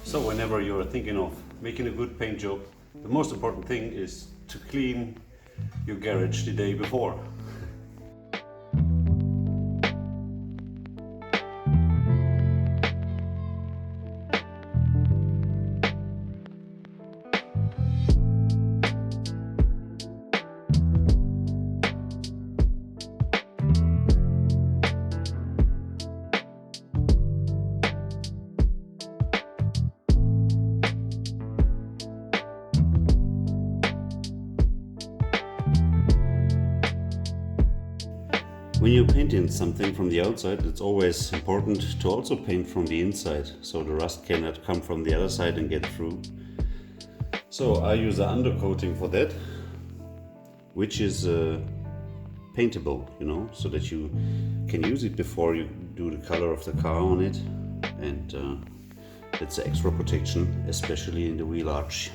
So whenever you're thinking of making a good paint job, the most important thing is to clean your garage the day before. When you're painting something from the outside, it's always important to also paint from the inside, so the rust cannot come from the other side and get through. So I use an undercoating for that, which is paintable, so that you can use it before you do the color of the car on it, and it's extra protection, especially in the wheel arch.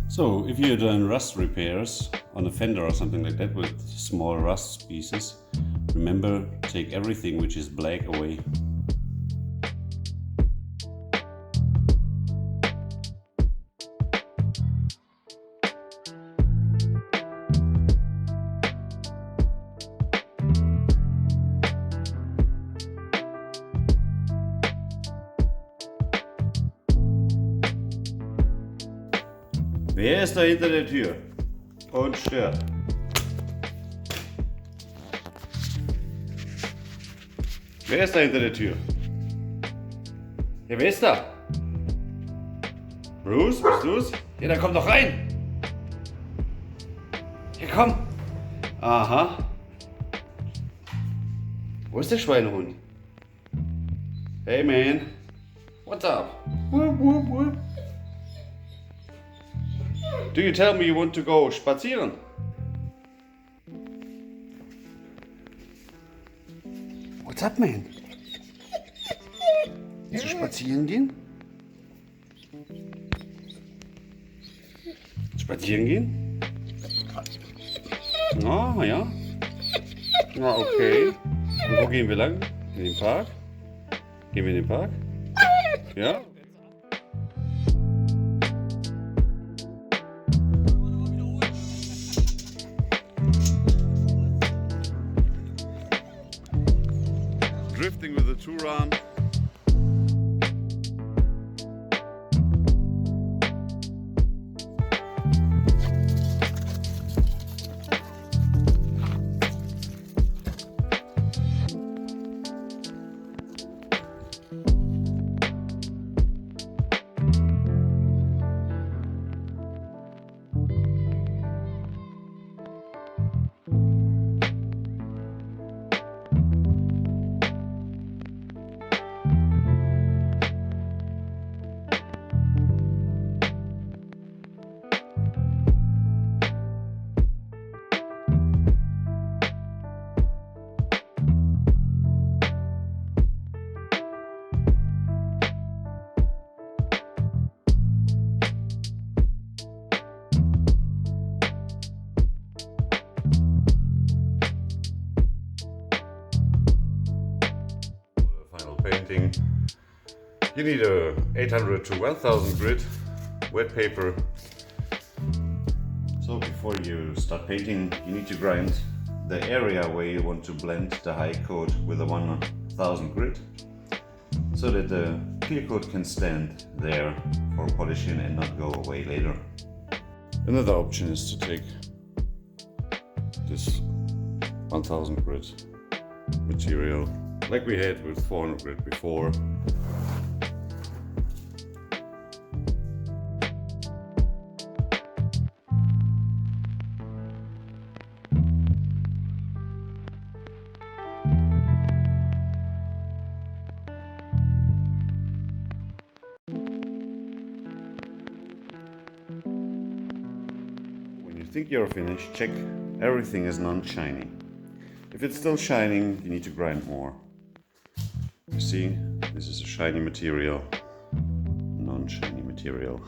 So if you're doing rust repairs on a fender or something like that with small rust pieces, remember, take everything which is black away. Wer ist da hinter der Tür und stört? Wer ist da hinter der Tür? Ja, wer ist da? Bruce, bist du's? Ja, dann komm doch rein! Ja, komm! Aha. Wo ist der Schweinehund? Hey man, what's up? Whoop, whoop, whoop. Do you tell me you want to go spazieren? What's up, man? Willst du spazieren gehen? Spazieren gehen? Ah, ja. Na, okay. Und wo gehen wir lang? In den Park? Gehen wir in den Park? Ja? Drifting with a two-run. Painting, you need a 800 to 1000 grit wet paper. So before you start painting, you need to grind the area where you want to blend the high coat with the 1000 grit, so that the clear coat can stand there for polishing and not go away later. Another option is to take this 1000 grit material, like we had with 400 grit before. When you think you're finished, check everything is non-shiny. If it's still shining, you need to grind more. You see, this is a shiny material, non-shiny material.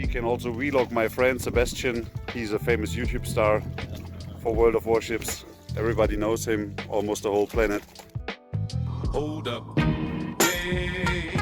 can also vlog my friend Sebastian. He's a famous YouTube star for World of Warships. Everybody knows him, almost the whole planet. Hold up. Hey.